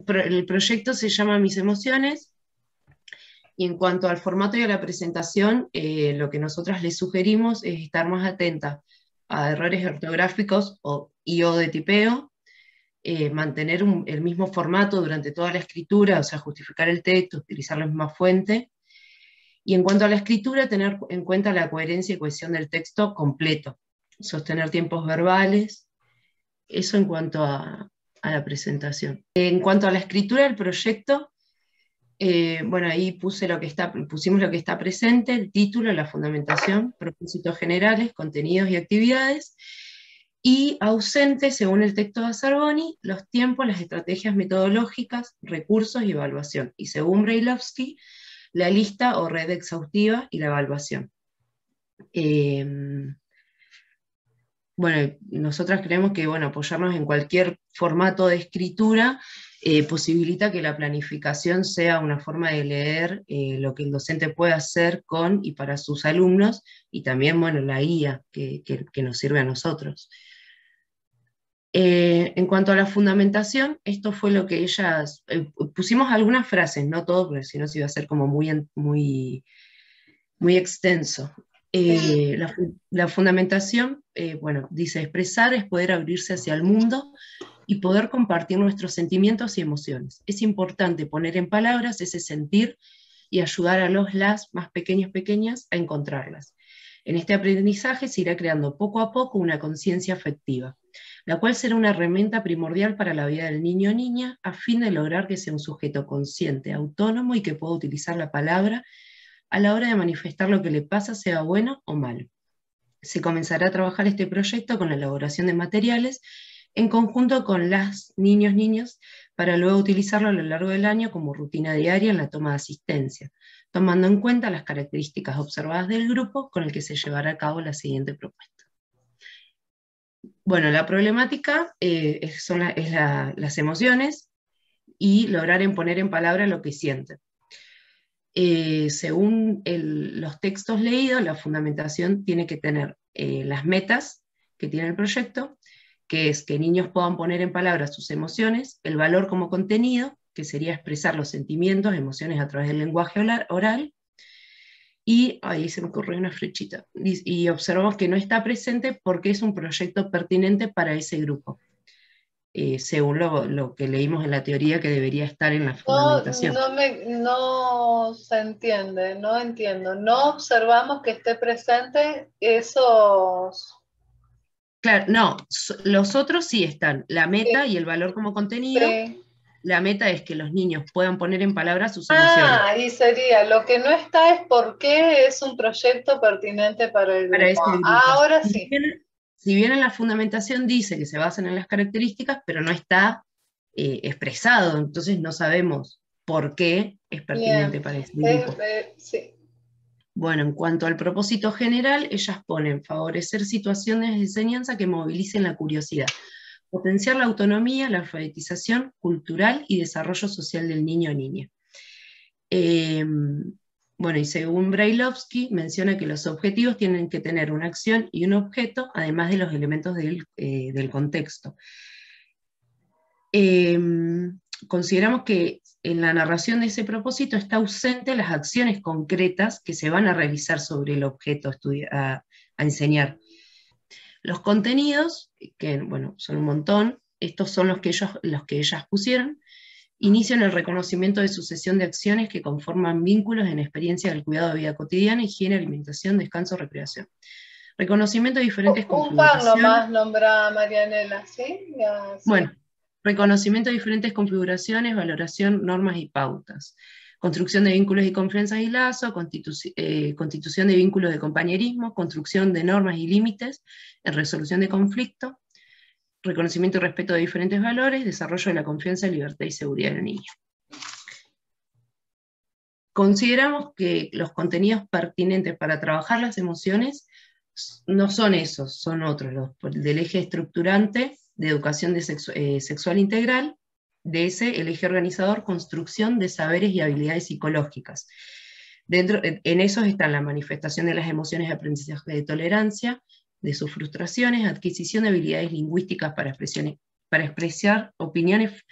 el proyecto se llama Mis Emociones, y en cuanto al formato y a la presentación, lo que nosotras les sugerimos es estar más atenta a errores ortográficos y o de tipeo, mantener el mismo formato durante toda la escritura, o sea, justificar el texto, utilizar la misma fuente. Y en cuanto a la escritura, tener en cuenta la coherencia y cohesión del texto completo, sostener tiempos verbales, eso en cuanto a la presentación. En cuanto a la escritura del proyecto, bueno, ahí pusimos lo que está presente, el título, la fundamentación, propósitos generales, contenidos y actividades, y ausente, según el texto de Zarboni, los tiempos, las estrategias metodológicas, recursos y evaluación. Y según Brailovsky, la lista o red exhaustiva y la evaluación. Bueno, nosotras creemos que, bueno, apoyarnos en cualquier formato de escritura posibilita que la planificación sea una forma de leer lo que el docente puede hacer con y para sus alumnos, y también, bueno, la guía que nos sirve a nosotros. En cuanto a la fundamentación, esto fue lo que ellas, pusimos algunas frases, no todo, porque si no se iba a ser como muy extenso. La fundamentación, bueno, dice, expresar es poder abrirse hacia el mundo y poder compartir nuestros sentimientos y emociones. Es importante poner en palabras ese sentir y ayudar a las más pequeñas a encontrarlas. En este aprendizaje se irá creando poco a poco una conciencia afectiva, la cual será una herramienta primordial para la vida del niño o niña a fin de lograr que sea un sujeto consciente, autónomo y que pueda utilizar la palabra a la hora de manifestar lo que le pasa, sea bueno o malo. Se comenzará a trabajar este proyecto con la elaboración de materiales en conjunto con las niños, para luego utilizarlo a lo largo del año como rutina diaria en la toma de asistencia, tomando en cuenta las características observadas del grupo con el que se llevará a cabo la siguiente propuesta. Bueno, la problemática son las emociones y lograr poner en palabra lo que sienten. Según los textos leídos, la fundamentación tiene que tener las metas que tiene el proyecto, que es que niños puedan poner en palabras sus emociones, el valor como contenido, que sería expresar los sentimientos, emociones a través del lenguaje oral, y ahí se me ocurrió una flechita, y observamos que no está presente porque es un proyecto pertinente para ese grupo. Según lo que leímos en la teoría que debería estar en la fundamentación. No se entiende, no entiendo. No observamos que esté presente esos... Claro, no, los otros sí están, la meta y el valor como contenido. Sí. La meta es que los niños puedan poner en palabras sus emociones. Y sería, lo que no está es por qué es un proyecto pertinente para el Para grupo. ese grupo. Ahora Si sí. bien, si bien en la fundamentación dice que se basan en las características, pero no está expresado, entonces no sabemos por qué es pertinente Bien. para ese grupo. Sí. Bueno, en cuanto al propósito general, ellas ponen favorecer situaciones de enseñanza que movilicen la curiosidad, potenciar la autonomía, la alfabetización cultural y desarrollo social del niño o niña. Bueno, y según Brailovsky, menciona que los objetivos tienen que tener una acción y un objeto, además de los elementos del contexto. Consideramos que en la narración de ese propósito está ausente las acciones concretas que se van a realizar sobre el objeto a enseñar. Los contenidos, que bueno, son un montón, estos son los que ellas pusieron, inician el reconocimiento de sucesión de acciones que conforman vínculos en experiencia del cuidado de vida cotidiana, higiene, alimentación, descanso, recreación. Reconocimiento de diferentes Un par configuraciones. nomás nombra Marianela, ¿sí? Ya, sí. Bueno, reconocimiento de diferentes configuraciones, valoración, normas y pautas. Construcción de vínculos y confianzas y lazos, constitución de vínculos de compañerismo, construcción de normas y límites en resolución de conflicto, reconocimiento y respeto de diferentes valores, desarrollo de la confianza, libertad y seguridad del niño. Consideramos que los contenidos pertinentes para trabajar las emociones no son esos, son otros, del eje estructurante de educación sexual integral, de ese, el eje organizador, construcción de saberes y habilidades psicológicas. En esos están la manifestación de las emociones de aprendizaje de tolerancia, de sus frustraciones, adquisición de habilidades lingüísticas para expresar opiniones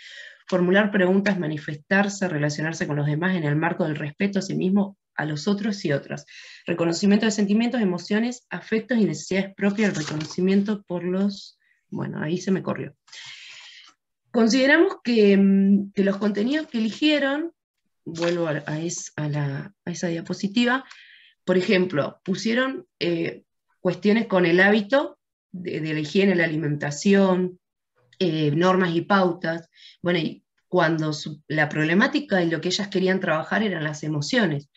formular preguntas, manifestarse, relacionarse con los demás en el marco del respeto a sí mismo, a los otros y otras. Reconocimiento de sentimientos, emociones, afectos y necesidades propias, el reconocimiento por los... Bueno, ahí se me corrió. Consideramos que los contenidos que eligieron, vuelvo a esa diapositiva, por ejemplo, pusieron cuestiones con el hábito de la higiene, la alimentación, normas y pautas. Bueno, y cuando la problemática y lo que ellas querían trabajar eran las emociones.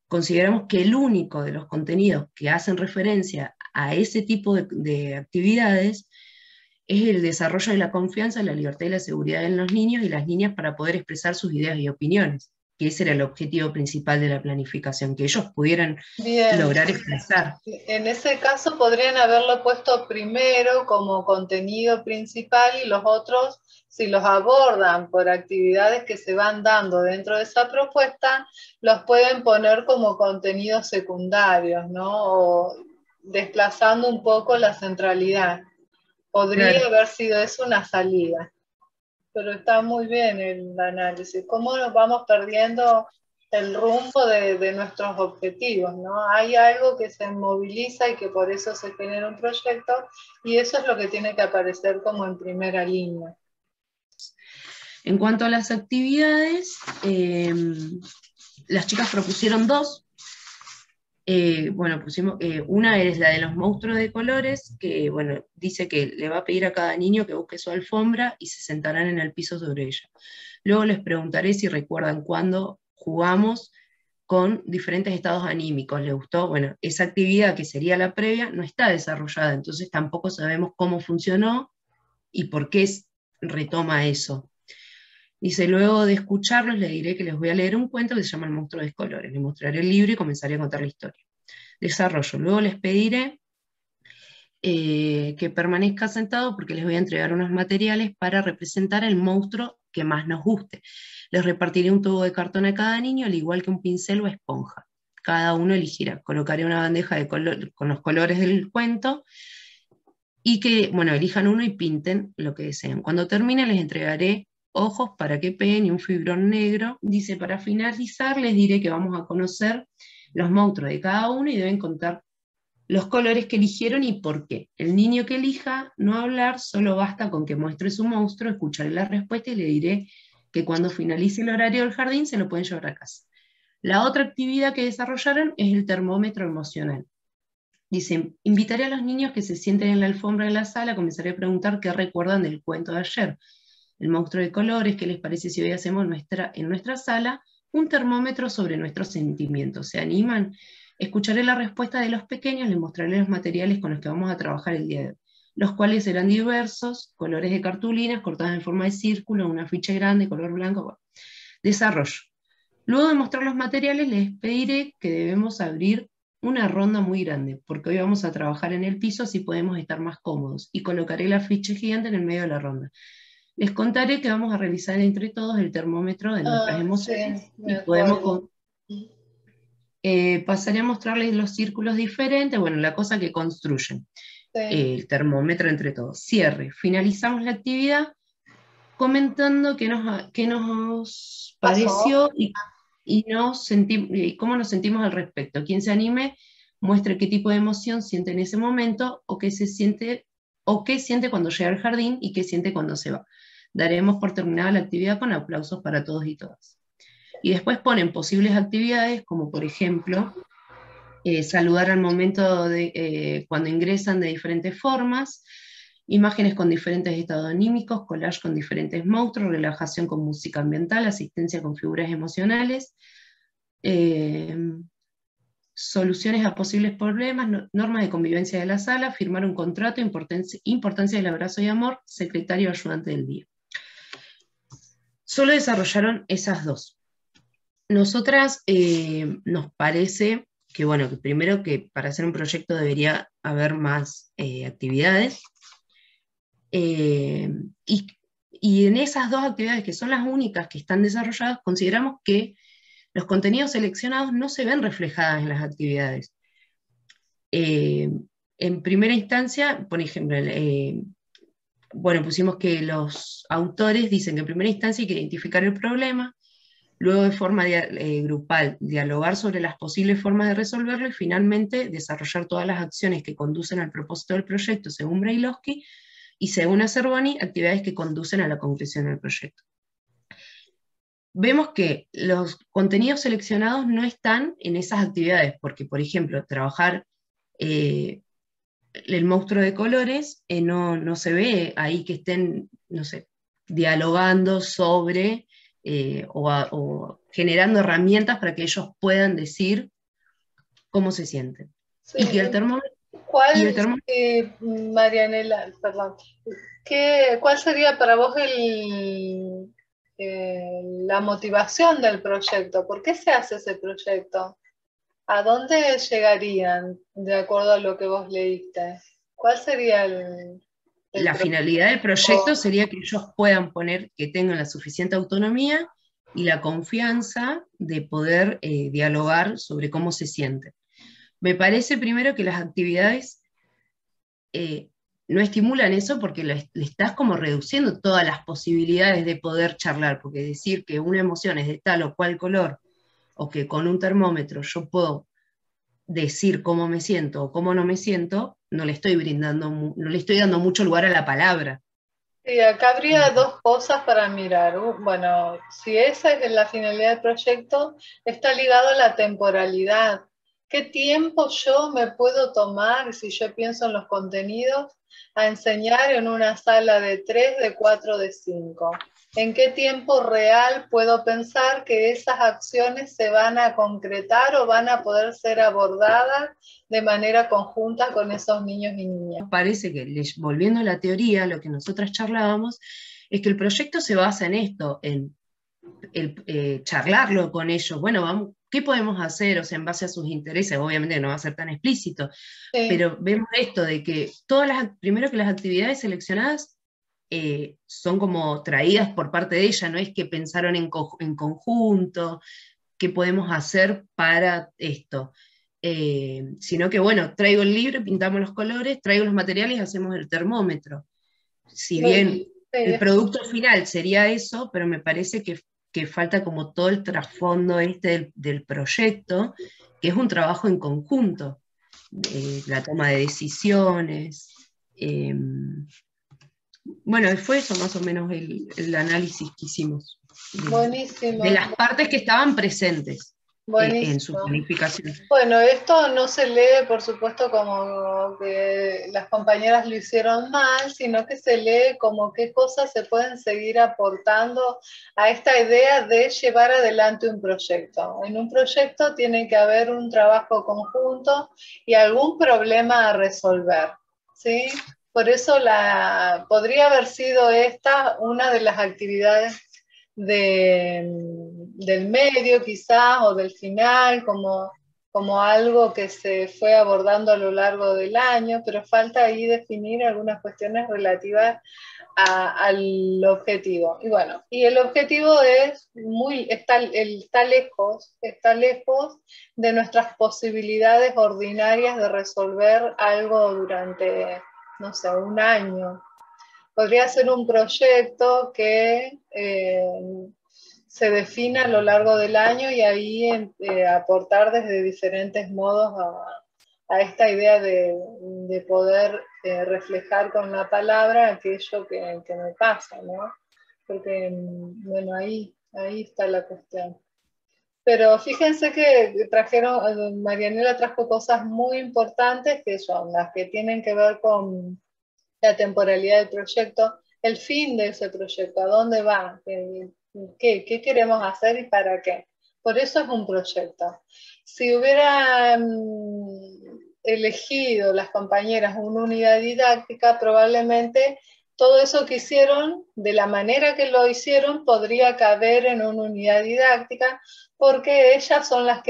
Consideramos que el único de los contenidos que hacen referencia a ese tipo de actividades es el desarrollo de la confianza, la libertad y la seguridad en los niños y las niñas para poder expresar sus ideas y opiniones, que ese era el objetivo principal de la planificación, que ellos pudieran Bien. lograr expresar. En ese caso podrían haberlo puesto primero como contenido principal y los otros, si los abordan por actividades que se van dando dentro de esa propuesta, los pueden poner como contenidos secundarios, ¿no? O desplazando un poco la centralidad. Podría Claro. haber sido eso una salida, pero está muy bien el análisis. ¿Cómo nos vamos perdiendo el rumbo de nuestros objetivos, ¿no? Hay algo que se moviliza y que por eso se genera un proyecto, y eso es lo que tiene que aparecer como en primera línea. En cuanto a las actividades, las chicas propusieron dos. Bueno, pusimos, una es la de los monstruos de colores, que bueno, dice que le va a pedir a cada niño que busque su alfombra y se sentarán en el piso sobre ella. Luego les preguntaré si recuerdan cuándo jugamos con diferentes estados anímicos. ¿Les gustó? Bueno, esa actividad que sería la previa no está desarrollada, entonces tampoco sabemos cómo funcionó y por qué retoma eso. Dice, luego de escucharlos, le diré que les voy a leer un cuento que se llama El monstruo de colores. Les mostraré el libro y comenzaré a contar la historia. Desarrollo. Luego les pediré que permanezca sentado porque les voy a entregar unos materiales para representar el monstruo que más nos guste. Les repartiré un tubo de cartón a cada niño, al igual que un pincel o esponja. Cada uno elegirá. Colocaré una bandeja con los colores del cuento y que, bueno, elijan uno y pinten lo que deseen. Cuando termine les entregaré ojos para que peguen y un fibrón negro. Dice, para finalizar les diré que vamos a conocer los monstruos de cada uno y deben contar los colores que eligieron y por qué. El niño que elija no hablar, solo basta con que muestre su monstruo, escucharé la respuesta y le diré que cuando finalice el horario del jardín se lo pueden llevar a casa. La otra actividad que desarrollaron es el termómetro emocional. Dicen, invitaré a los niños que se sienten en la alfombra de la sala, comenzaré a preguntar qué recuerdan del cuento de ayer. El monstruo de colores, ¿qué les parece si hoy hacemos en nuestra sala un termómetro sobre nuestros sentimientos? ¿Se animan? Escucharé la respuesta de los pequeños, les mostraré los materiales con los que vamos a trabajar el día de hoy, los cuales serán diversos, colores de cartulinas cortadas en forma de círculo, una ficha grande, color blanco. Bueno. Desarrollo. Luego de mostrar los materiales, les pediré que debemos abrir una ronda muy grande, porque hoy vamos a trabajar en el piso, así podemos estar más cómodos, y colocaré la ficha gigante en el medio de la ronda. Les contaré que vamos a realizar entre todos el termómetro de nuestras emociones, Sí, y me podemos... acuerdo. Pasaré a mostrarles los círculos diferentes, bueno, la cosa que construyen, Sí. el termómetro entre todos. Cierre, finalizamos la actividad comentando qué nos pareció y cómo nos sentimos al respecto. Quien se anime, muestre qué tipo de emoción siente en ese momento, o qué siente cuando llega al jardín y qué siente cuando se va. Daremos por terminada la actividad con aplausos para todos y todas. Y después ponen posibles actividades, como por ejemplo, saludar al momento de cuando ingresan de diferentes formas, imágenes con diferentes estados anímicos, collage con diferentes monstruos, relajación con música ambiental, asistencia con figuras emocionales, soluciones a posibles problemas, normas de convivencia de la sala, firmar un contrato, importancia del abrazo y amor, secretario ayudante del día. Solo desarrollaron esas dos. Nosotras nos parece que, bueno, que primero que para hacer un proyecto debería haber más actividades, y en esas dos actividades, que son las únicas que están desarrolladas, consideramos que los contenidos seleccionados no se ven reflejados en las actividades. En primera instancia, por ejemplo, bueno, pusimos que los autores dicen que en primera instancia hay que identificar el problema, luego de forma grupal, dialogar sobre las posibles formas de resolverlo y finalmente desarrollar todas las acciones que conducen al propósito del proyecto según Brailovsky y según Acerboni, actividades que conducen a la conclusión del proyecto. Vemos que los contenidos seleccionados no están en esas actividades, porque por ejemplo, trabajar el monstruo de colores, no se ve ahí que estén, no sé, dialogando sobre o generando herramientas para que ellos puedan decir cómo se sienten. Sí. Y que el termómetro... ¿Cuál, Marianela, perdón, cuál sería para vos la motivación del proyecto? ¿Por qué se hace ese proyecto? ¿A dónde llegarían de acuerdo a lo que vos leíste? ¿Cuál sería la finalidad del proyecto sería que ellos puedan poner, que tengan la suficiente autonomía y la confianza de poder dialogar sobre cómo se sienten. Me parece primero que las actividades no estimulan eso porque le estás como reduciendo todas las posibilidades de poder charlar, porque decir que una emoción es de tal o cual color, o que con un termómetro yo puedo decir cómo me siento o cómo no me siento, no le estoy brindando, no le estoy dando mucho lugar a la palabra. Sí, acá habría dos cosas para mirar. Bueno, si esa es la finalidad del proyecto, está ligado a la temporalidad. ¿Qué tiempo yo me puedo tomar, si yo pienso en los contenidos, a enseñar en una sala de 3, de 4, de 5? ¿En qué tiempo real puedo pensar que esas acciones se van a concretar o van a poder ser abordadas de manera conjunta con esos niños y niñas? Parece que, volviendo a la teoría, lo que nosotras charlábamos, es que el proyecto se basa en esto, en charlarlo con ellos. Bueno, vamos, ¿qué podemos hacer? O sea, en base a sus intereses, obviamente no va a ser tan explícito, Sí. Pero vemos esto de que primero que las actividades seleccionadas son como traídas por parte de ella, no es que pensaron en conjunto, qué podemos hacer para esto. Sino que, bueno, traigo el libro, pintamos los colores, traigo los materiales y hacemos el termómetro. Si bien el producto final sería eso, pero me parece que falta como todo el trasfondo del proyecto, que es un trabajo en conjunto, la toma de decisiones. Bueno, fue eso más o menos el análisis que hicimos Buenísimo. de las partes que estaban presentes en su planificación. Bueno, esto no se lee, por supuesto, como que las compañeras lo hicieron mal, sino que se lee como qué cosas se pueden seguir aportando a esta idea de llevar adelante un proyecto. En un proyecto tiene que haber un trabajo conjunto y algún problema a resolver, ¿sí? Por eso podría haber sido esta una de las actividades del medio quizás o del final, como algo que se fue abordando a lo largo del año, pero falta ahí definir algunas cuestiones relativas al objetivo. Y bueno, y el objetivo está lejos de nuestras posibilidades ordinarias de resolver algo durante, no sé, un año. Podría ser un proyecto que se defina a lo largo del año y ahí aportar desde diferentes modos a esta idea de poder reflejar con la palabra aquello que me pasa, ¿no? Porque, bueno, ahí está la cuestión. Pero fíjense que Marianela trajo cosas muy importantes que son las que tienen que ver con la temporalidad del proyecto, el fin de ese proyecto, a dónde va, qué queremos hacer y para qué. Por eso es un proyecto. Si hubieran elegido las compañeras una unidad didáctica, probablemente todo eso que hicieron, de la manera que lo hicieron, podría caber en una unidad didáctica, porque ellas son las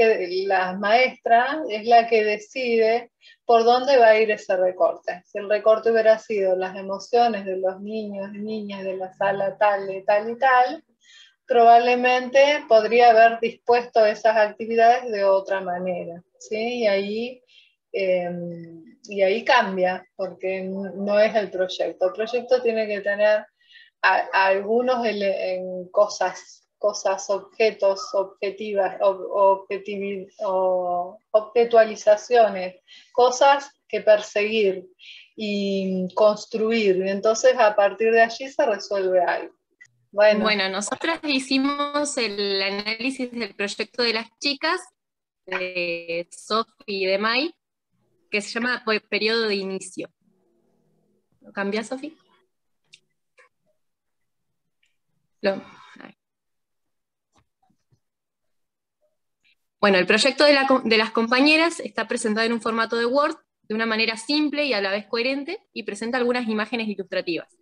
maestras, es la que decide por dónde va a ir ese recorte. Si el recorte hubiera sido las emociones de los niños y niñas de la sala tal, de tal y tal, probablemente podría haber dispuesto esas actividades de otra manera, ¿sí? Y ahí Y ahí cambia, porque no es el proyecto. El proyecto tiene que tener algunos cosas, objetos, objetivas, objetualizaciones, cosas que perseguir y construir. Y entonces a partir de allí se resuelve algo. Bueno, nosotras hicimos el análisis del proyecto de las chicas, de Sofi y de Mai, que se llama periodo de inicio. ¿Lo cambiás, Sofi? Bueno, el proyecto de las compañeras está presentado en un formato de Word de una manera simple y a la vez coherente y presenta algunas imágenes ilustrativas.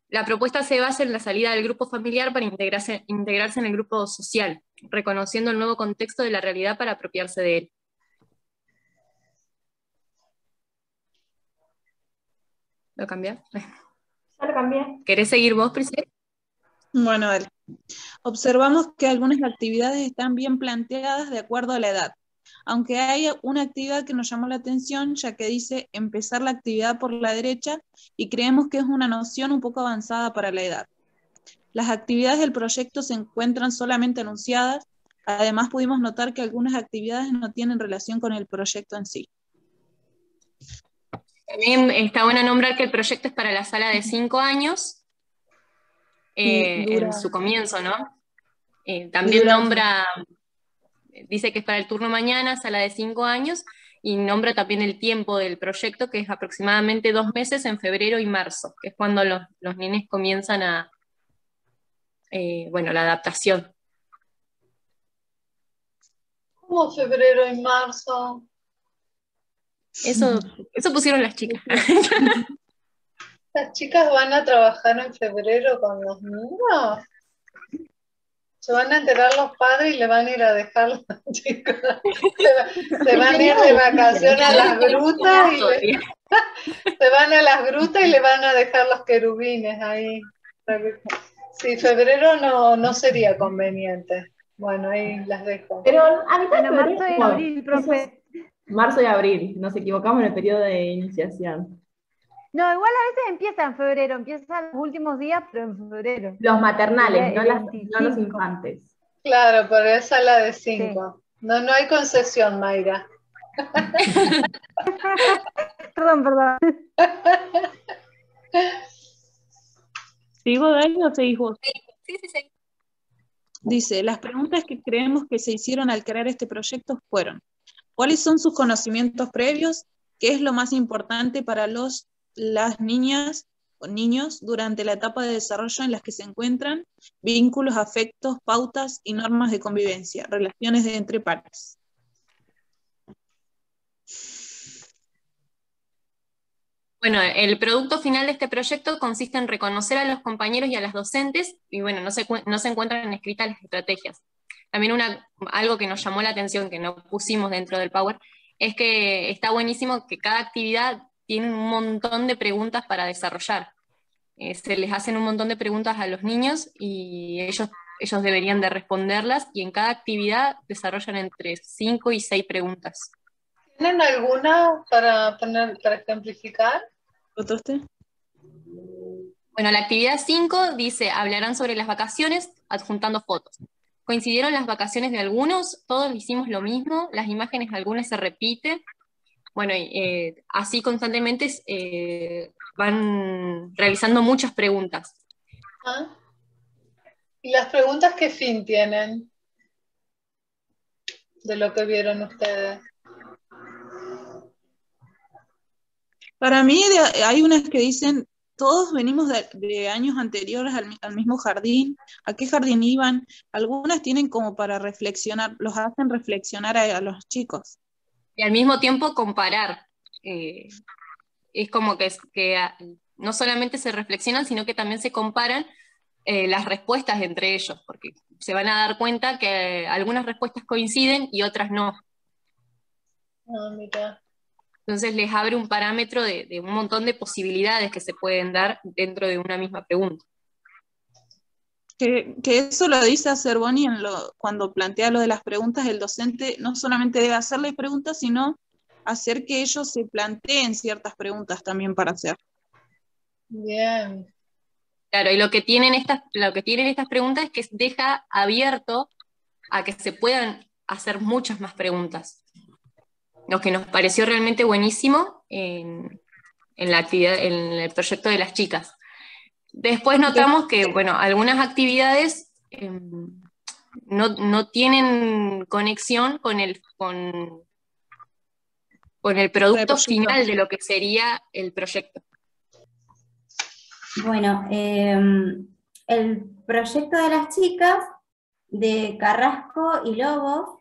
La propuesta se basa en la salida del grupo familiar para integrarse en el grupo social, reconociendo el nuevo contexto de la realidad para apropiarse de él. ¿Lo cambiás? Ya lo cambié. ¿Querés seguir vos, Priscila? Bueno, dale. Observamos que algunas actividades están bien planteadas de acuerdo a la edad, aunque hay una actividad que nos llamó la atención, ya que dice empezar la actividad por la derecha, y creemos que es una noción un poco avanzada para la edad. Las actividades del proyecto se encuentran solamente anunciadas, además pudimos notar que algunas actividades no tienen relación con el proyecto en sí. También está bueno nombrar que el proyecto es para la sala de 5 años, en su comienzo, ¿no? También nombra, dice que es para el turno mañana, sala de 5 años, y nombra también el tiempo del proyecto, que es aproximadamente 2 meses en febrero y marzo, que es cuando los nenes comienzan la adaptación. ¿Cómo febrero y marzo? Eso pusieron las chicas. ¿Las chicas van a trabajar en febrero con los niños? Se van a enterar los padres y le van a ir a dejar los chicos. Se van a ir de vacaciones a las grutas se van a las grutas y le van a dejar los querubines ahí. Sí, febrero no sería conveniente. Bueno, ahí las dejo. Pero a mitad de marzo y abril, profe. Marzo y abril, nos equivocamos en el periodo de iniciación. No, igual a veces empieza en febrero, empiezan los últimos días, pero en febrero. Los maternales, no los 25. infantes. Claro, pero esa es la de 5. Sí. No hay concesión, Mayra. Perdón. ¿Sigo, Dani, o seguís vos? Sí. Dice, las preguntas que creemos que se hicieron al crear este proyecto fueron: ¿cuáles son sus conocimientos previos? ¿Qué es lo más importante para las niñas o niños durante la etapa de desarrollo en las que se encuentran? Vínculos, afectos, pautas y normas de convivencia, relaciones entre pares. Bueno, el producto final de este proyecto consiste en reconocer a los compañeros y a las docentes, y bueno, no se encuentran escritas las estrategias. También algo que nos llamó la atención, que no pusimos dentro del Power, es que está buenísimo que cada actividad tiene un montón de preguntas para desarrollar. Se les hacen un montón de preguntas a los niños y ellos deberían de responderlas, y en cada actividad desarrollan entre 5 y 6 preguntas. ¿Tienen alguna para ejemplificar? ¿Votaste? Bueno, la actividad 5 dice, hablarán sobre las vacaciones adjuntando fotos. ¿Coincidieron las vacaciones de algunos? ¿Todos hicimos lo mismo? ¿Las imágenes de algunas se repiten? Bueno, así constantemente van realizando muchas preguntas. ¿Ah? ¿Y las preguntas qué fin tienen de lo que vieron ustedes? Para mí hay unas que dicen, todos venimos de años anteriores al mismo jardín, ¿a qué jardín iban? Algunas tienen como para reflexionar, los hacen reflexionar a los chicos. Y al mismo tiempo comparar. Es como que no solamente se reflexionan, sino que también se comparan las respuestas entre ellos, porque se van a dar cuenta que algunas respuestas coinciden y otras no. Mira. Entonces les abre un parámetro de un montón de posibilidades que se pueden dar dentro de una misma pregunta. Que eso lo dice Cervoni cuando plantea lo de las preguntas. El docente no solamente debe hacerle preguntas, sino hacer que ellos se planteen ciertas preguntas también para hacer. Bien. Claro, y lo que tienen estas preguntas es que deja abierto a que se puedan hacer muchas más preguntas. Lo que nos pareció realmente buenísimo en la actividad, en el proyecto de las chicas. Después notamos que, bueno, algunas actividades no tienen conexión con el producto final de lo que sería el proyecto. Bueno, el proyecto de las chicas de Carrasco y Lobos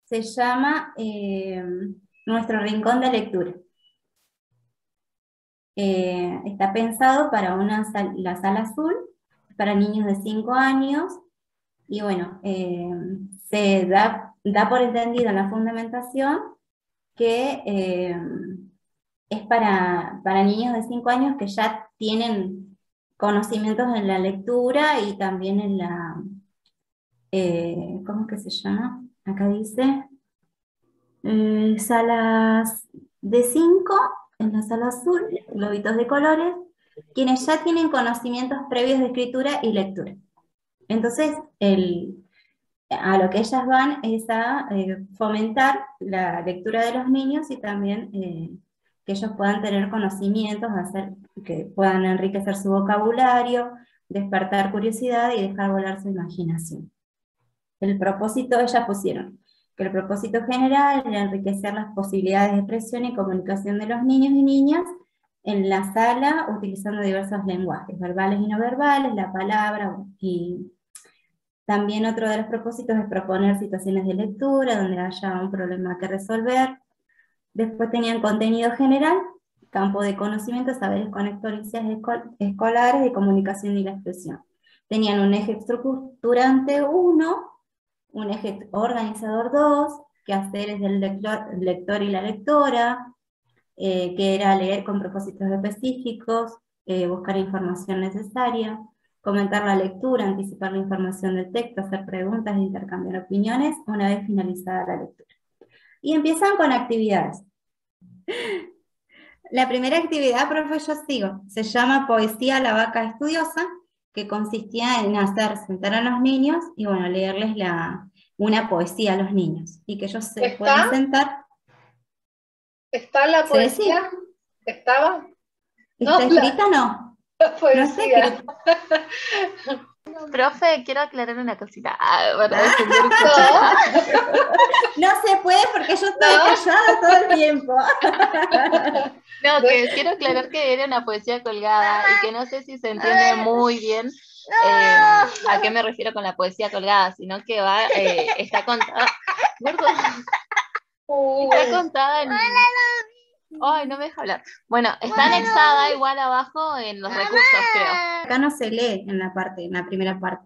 se llama Nuestro Rincón de Lectura. Está pensado para la sala azul, para niños de 5 años, y bueno, se da por entendido en la fundamentación que es para niños de 5 años que ya tienen conocimientos en la lectura y también en la, ¿cómo es que se llama? Acá dice, salas de 5, en la sala azul, globitos de colores, quienes ya tienen conocimientos previos de escritura y lectura. Entonces, a lo que ellas van es a fomentar la lectura de los niños y también que ellos puedan tener conocimientos, que puedan enriquecer su vocabulario, despertar curiosidad y dejar volar su imaginación. El propósito, ellas pusieron que el propósito general era enriquecer las posibilidades de expresión y comunicación de los niños y niñas en la sala utilizando diversos lenguajes, verbales y no verbales, la palabra, y también otro de los propósitos es proponer situaciones de lectura donde haya un problema que resolver. Después tenían contenido general, campo de conocimiento, saberes con experiencias escolares de comunicación y la expresión. Tenían un eje estructurante 1, un eje organizador 2, quehaceres del lector y la lectora, que era leer con propósitos específicos, buscar información necesaria, comentar la lectura, anticipar la información del texto, hacer preguntas e intercambiar opiniones una vez finalizada la lectura. Y empiezan con actividades. La primera actividad, profe, yo sigo, se llama Poesía la vaca estudiosa, que consistía en sentar a los niños y bueno, leerles una poesía a los niños, y que ellos se puedan sentar. ¿Está la poesía? Sí. ¿Estaba? ¿Está escrita? No. La poesía. Profe, quiero aclarar una cosita. No se puede porque yo estoy callada todo el tiempo. No, que quiero aclarar que era una poesía colgada y que no sé si se entiende muy bien a qué me refiero con la poesía colgada, sino que está contada. Está contada en... Ay, no me deja hablar. Bueno, está anexada igual abajo en los recursos, creo. Acá no se lee en la primera parte.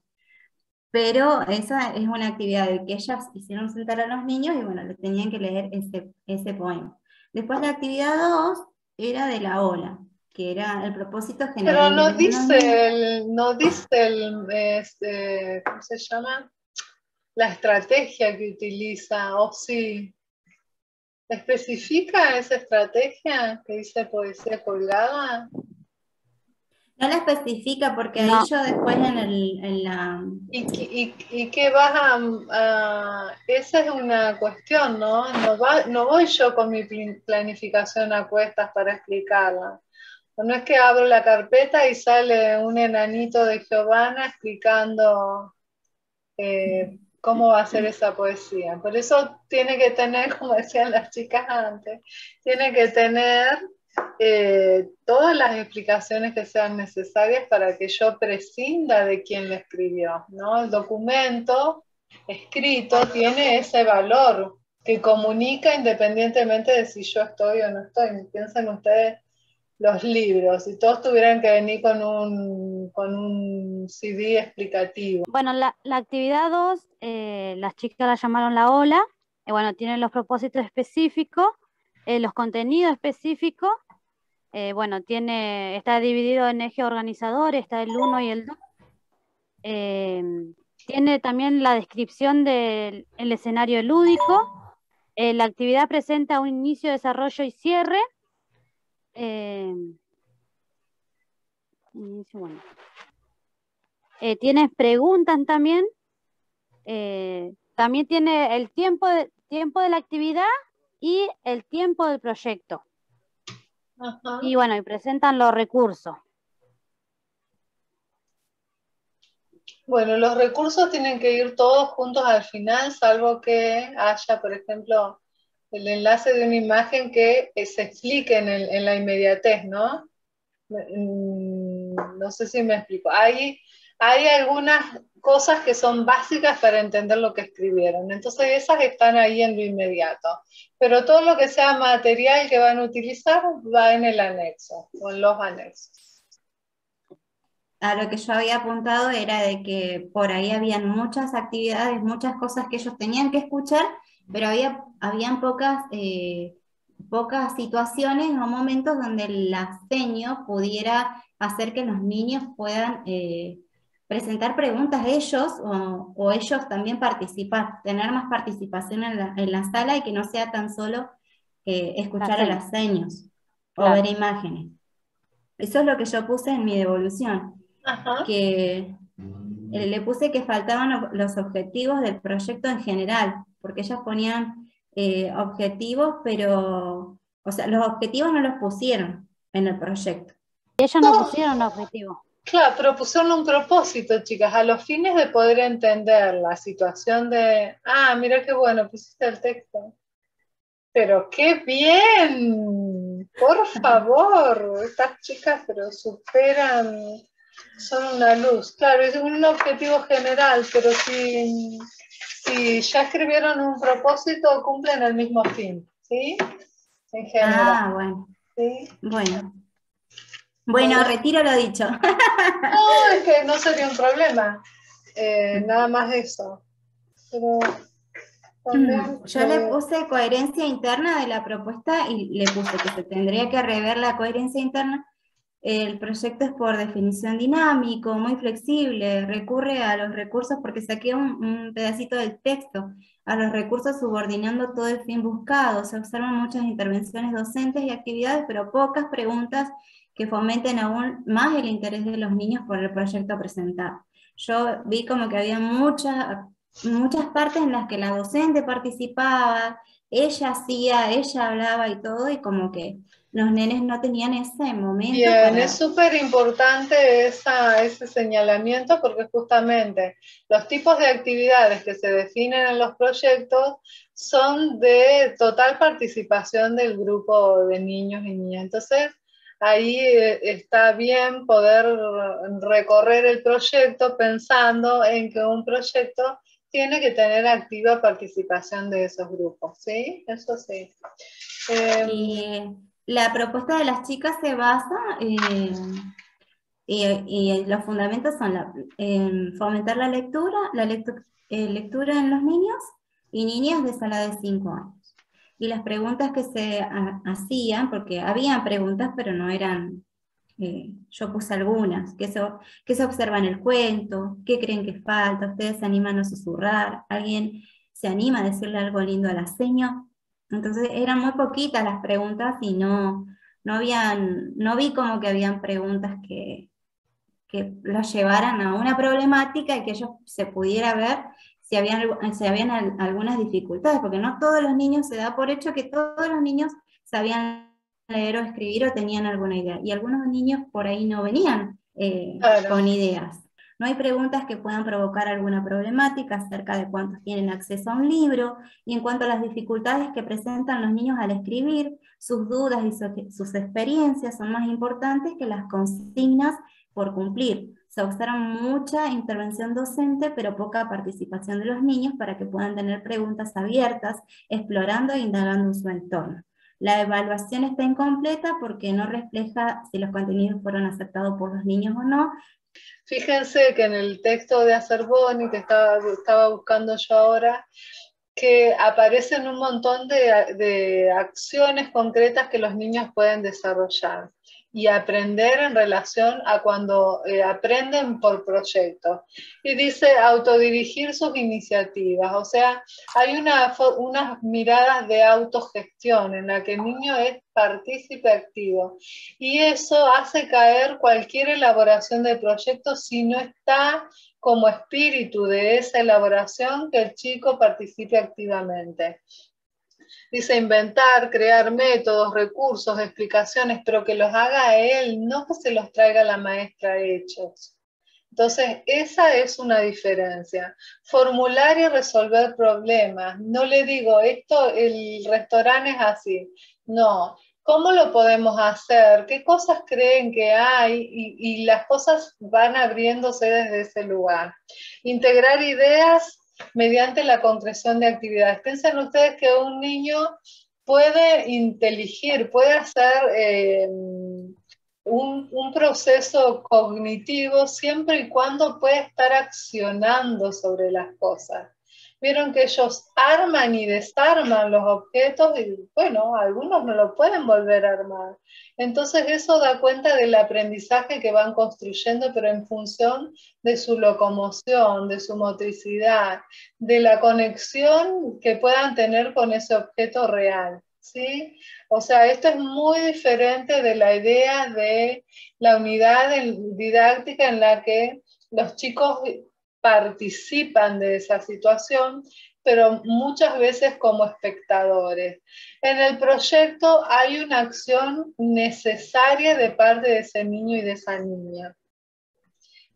Pero esa es una actividad de que ellas hicieron sentar a los niños y bueno, les tenían que leer ese poema. Después la actividad 2 era de la ola, que era el propósito general. Pero no dice ¿cómo se llama? La estrategia que utiliza, o sí. ¿Especifica esa estrategia que dice poesía colgada? No la especifica porque ahí yo después en la... ¿Y qué vas a...? Esa es una cuestión, ¿no? No voy yo con mi planificación a cuestas para explicarla. No es que abro la carpeta y sale un enanito de Giovanna explicando cómo va a ser esa poesía. Por eso tiene que tener, como decían las chicas antes, tiene que tener todas las explicaciones que sean necesarias para que yo prescinda de quien lo escribió, ¿no? El documento escrito tiene ese valor que comunica independientemente de si yo estoy o no estoy. Piensen ustedes los libros, si todos tuvieran que venir con un CD explicativo. Bueno, la actividad 2, las chicas la llamaron la ola, bueno, tienen los propósitos específicos, los contenidos específicos, bueno, está dividido en eje organizador, está el 1 y el 2. Tiene también la descripción del escenario lúdico, La actividad presenta un inicio, desarrollo y cierre. Bueno. Tienes preguntas también. También tiene el tiempo de la actividad y el tiempo del proyecto. Ajá. Y bueno, y presentan los recursos. Bueno, los recursos tienen que ir todos juntos al final, salvo que haya, por ejemplo, el enlace de una imagen que se explique en la inmediatez, ¿no? No sé si me explico. Hay algunas cosas que son básicas para entender lo que escribieron, entonces esas están ahí en lo inmediato, pero todo lo que sea material que van a utilizar va en el anexo, o en los anexos. A lo que yo había apuntado era de que por ahí habían muchas actividades, muchas cosas que ellos tenían que escuchar, pero habían pocas situaciones o momentos donde el seño pudiera hacer que los niños puedan presentar preguntas ellos o ellos también participar, tener más participación en la sala y que no sea tan solo escuchar a los seños o ver imágenes. Eso es lo que yo puse en mi devolución. Ajá. Que le puse que faltaban los objetivos del proyecto en general, porque ellas ponían objetivos, pero, o sea, los objetivos no los pusieron en el proyecto. Ellos no pusieron objetivos. Claro, pero pusieron un propósito, chicas, a los fines de poder entender la situación de, mira qué bueno, pusiste el texto. Pero qué bien, por favor, estas chicas pero superan, son una luz. Claro, es un objetivo general, pero si ya escribieron un propósito, cumplen el mismo fin, ¿sí? En general. Bueno. ¿Sí? Bueno, retiro lo dicho. No, es que no sería un problema. Nada más eso. Pero también, yo le puse coherencia interna de la propuesta y le puse que se tendría que rever la coherencia interna. El proyecto es por definición dinámico, muy flexible, recurre a los recursos, porque saqué un pedacito del texto, a los recursos subordinando todo el fin buscado. Se observan muchas intervenciones docentes y actividades, pero pocas preguntas que fomenten aún más el interés de los niños por el proyecto presentado. Yo vi como que había muchas partes en las que la docente participaba, ella hacía, ella hablaba y todo, y como que los nenes no tenían ese momento. Bien, es súper importante ese señalamiento, porque justamente los tipos de actividades que se definen en los proyectos son de total participación del grupo de niños y niñas. Entonces, ahí está bien poder recorrer el proyecto pensando en que un proyecto tiene que tener activa participación de esos grupos, ¿sí? Eso sí. Y la propuesta de las chicas se basa y los fundamentos son fomentar la lectura en los niños y niñas de sala de 5 años. Y las preguntas que se hacían, porque habían preguntas, pero no eran, yo puse algunas, ¿qué se observa en el cuento? ¿Qué creen que falta? ¿Ustedes se animan a susurrar? ¿Alguien se anima a decirle algo lindo a la seño? Entonces eran muy poquitas las preguntas y no vi como que habían preguntas que los llevaran a una problemática y que ellos se pudiera ver si habían algunas dificultades, porque no todos los niños, se da por hecho que todos los niños sabían leer o escribir o tenían alguna idea, y algunos niños por ahí no venían con ideas. No hay preguntas que puedan provocar alguna problemática acerca de cuántos tienen acceso a un libro, y en cuanto a las dificultades que presentan los niños al escribir, sus dudas y sus experiencias son más importantes que las consignas por cumplir. Se observa mucha intervención docente, pero poca participación de los niños para que puedan tener preguntas abiertas, explorando e indagando en su entorno. La evaluación está incompleta porque no refleja si los contenidos fueron aceptados por los niños o no. Fíjense que en el texto de Acerboni, que estaba buscando yo ahora, que aparecen un montón de acciones concretas que los niños pueden desarrollar. y aprender en relación a cuando aprenden por proyecto. Y dice autodirigir sus iniciativas, o sea, hay unas miradas de autogestión en la que el niño es partícipe activo. Y eso hace caer cualquier elaboración de proyecto si no está como espíritu de esa elaboración que el chico participe activamente. Dice inventar, crear métodos, recursos, explicaciones, pero que los haga él, no que se los traiga la maestra hechos. Entonces, esa es una diferencia. Formular y resolver problemas. No le digo, esto, el restaurante es así. No. ¿Cómo lo podemos hacer? ¿Qué cosas creen que hay? Y las cosas van abriéndose desde ese lugar. Integrar ideas mediante la concreción de actividades. Piensen ustedes que un niño puede inteligir, puede hacer un proceso cognitivo siempre y cuando puede estar accionando sobre las cosas. Vieron que ellos arman y desarman los objetos y, bueno, algunos no lo pueden volver a armar. Entonces eso da cuenta del aprendizaje que van construyendo, pero en función de su locomoción, de su motricidad, de la conexión que puedan tener con ese objeto real, ¿sí? O sea, esto es muy diferente de la idea de la unidad didáctica en la que los chicos participan de esa situación, pero muchas veces como espectadores. En el proyecto hay una acción necesaria de parte de ese niño y de esa niña.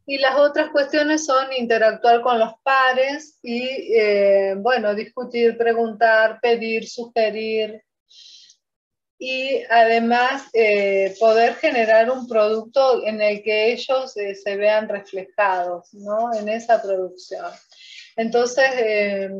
Y las otras cuestiones son interactuar con los pares y, bueno, discutir, preguntar, pedir, sugerir, y además poder generar un producto en el que ellos se vean reflejados, ¿no? En esa producción. Entonces,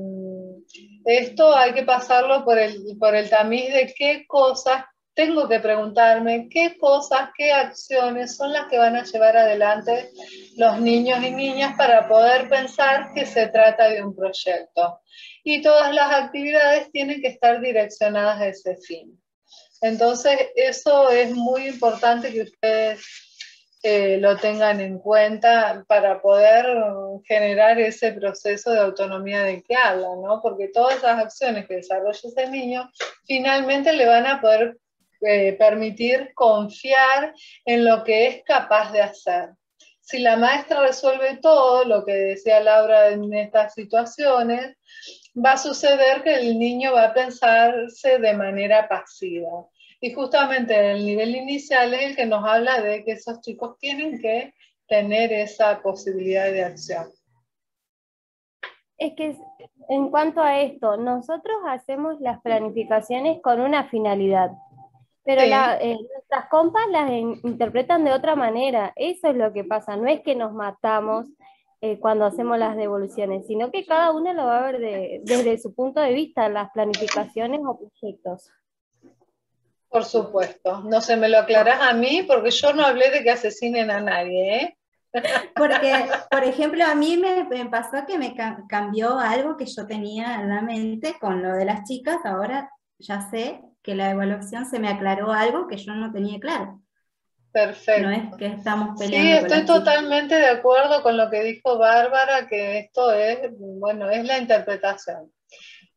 esto hay que pasarlo por el tamiz de qué cosas tengo que preguntarme, qué cosas, qué acciones son las que van a llevar adelante los niños y niñas para poder pensar que se trata de un proyecto. Y todas las actividades tienen que estar direccionadas a ese fin. Entonces, eso es muy importante que ustedes lo tengan en cuenta para poder generar ese proceso de autonomía del que hablan, ¿no? Porque todas esas acciones que desarrolla ese niño finalmente le van a poder permitir confiar en lo que es capaz de hacer. Si la maestra resuelve todo, lo que decía Laura en estas situaciones, va a suceder que el niño va a pensarse de manera pasiva. Y justamente el nivel inicial es el que nos habla de que esos chicos tienen que tener esa posibilidad de acción. Es que en cuanto a esto, nosotros hacemos las planificaciones con una finalidad, pero Sí. nuestras compas las interpretan de otra manera. Eso es lo que pasa, no es que nos matamos cuando hacemos las devoluciones, sino que cada uno lo va a ver desde su punto de vista, las planificaciones o proyectos. Por supuesto. No se me lo aclarás a mí porque yo no hablé de que asesinen a nadie, ¿eh? Porque, por ejemplo, a mí me pasó que me cambió algo que yo tenía en la mente con lo de las chicas. Ahora ya sé que la evaluación se me aclaró algo que yo no tenía claro. Perfecto. No es que estamos Sí, peleando con estoy las chicas. totalmente de acuerdo con lo que dijo Bárbara, que esto es, bueno, es la interpretación.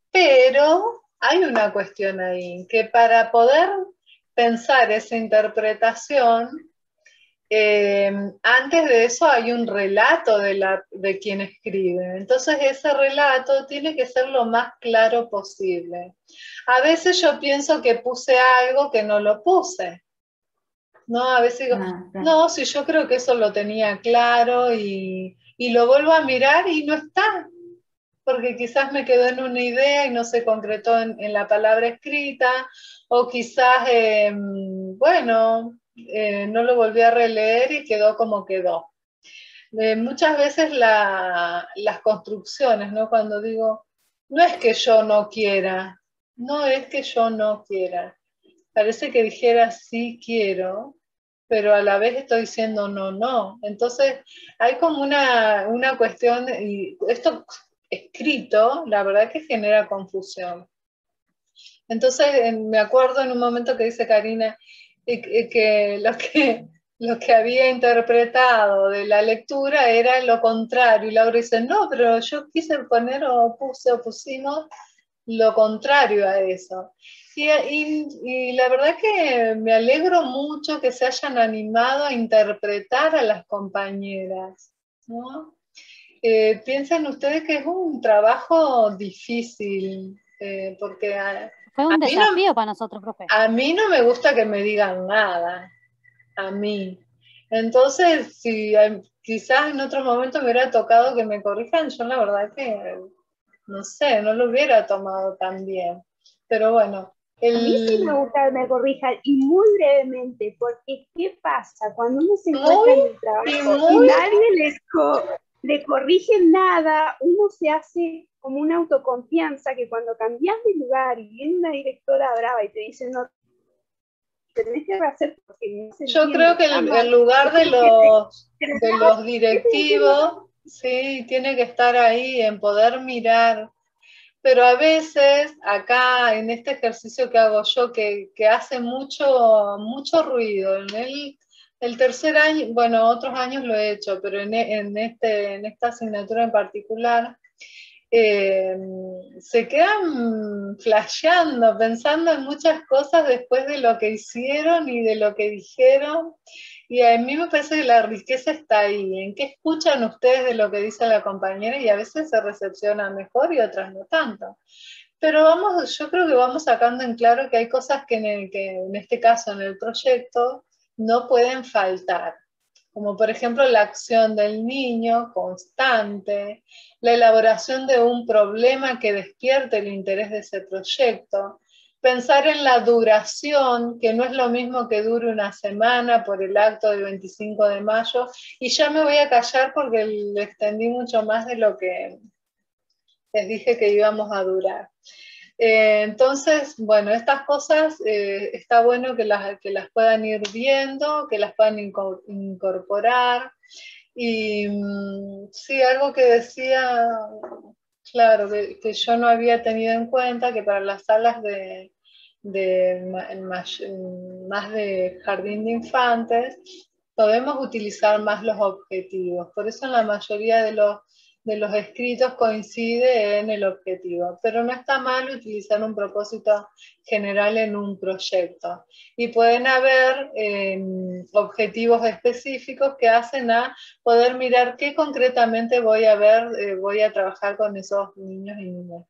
Pero hay una cuestión ahí, que para poder pensar esa interpretación, antes de eso hay un relato de quien escribe. Entonces ese relato tiene que ser lo más claro posible. A veces yo pienso que puse algo que no lo puse. No, a veces digo, no, si yo creo que eso lo tenía claro y lo vuelvo a mirar y no está. Porque quizás me quedó en una idea y no se concretó en la palabra escrita, o quizás, bueno, no lo volví a releer y quedó como quedó. Muchas veces las construcciones, ¿no? Cuando digo, no es que yo no quiera, no es que yo no quiera. Parece que dijera sí quiero, pero a la vez estoy diciendo no, no. Entonces hay como una cuestión, y esto escrito, la verdad que genera confusión. Entonces me acuerdo en un momento que dice Karina, que lo que había interpretado de la lectura era lo contrario. Y Laura dice, no, pero yo quise poner o pusimos lo contrario a eso. Y la verdad que me alegro mucho que se hayan animado a interpretar a las compañeras, ¿no? Piensen ustedes que es un trabajo difícil, porque fue un desafío para nosotros, profe. A mí no me gusta que me digan nada, a mí. Entonces, si quizás en otro momento me hubiera tocado que me corrijan, yo la verdad que, no sé, no lo hubiera tomado tan bien. Pero bueno. A mí sí me gusta que me corrijan, y muy brevemente, porque ¿qué pasa? Cuando uno se encuentra en el trabajo y nadie le corrige nada, uno se hace como una autoconfianza que cuando cambias de lugar y viene una directora brava y te dice, no, tenés que hacer porque no se Yo entiende, creo que el lugar de los directivos, sí, tiene que estar ahí en poder mirar. Pero a veces, acá en este ejercicio que hago yo, que hace mucho ruido, en el tercer año, bueno, otros años lo he hecho, pero en esta asignatura en particular, se quedan flasheando, pensando en muchas cosas después de lo que hicieron y de lo que dijeron. Y a mí me parece que la riqueza está ahí, en qué escuchan ustedes de lo que dice la compañera, y a veces se recepciona mejor y otras no tanto. Pero yo creo que vamos sacando en claro que hay cosas que en este caso en el proyecto no pueden faltar, como por ejemplo la acción del niño constante, la elaboración de un problema que despierte el interés de ese proyecto, pensar en la duración, que no es lo mismo que dure una semana por el acto del 25 de mayo, y ya me voy a callar porque le extendí mucho más de lo que les dije que íbamos a durar. Entonces, bueno, estas cosas está bueno que las puedan ir viendo, que las puedan incorporar. Y sí, algo que decía, claro, que yo no había tenido en cuenta, que para las salas más de jardín de infantes, podemos utilizar más los objetivos. Por eso en la mayoría de los escritos coincide en el objetivo, pero no está mal utilizar un propósito general en un proyecto. Y pueden haber objetivos específicos que hacen a poder mirar qué concretamente voy a trabajar con esos niños y niñas.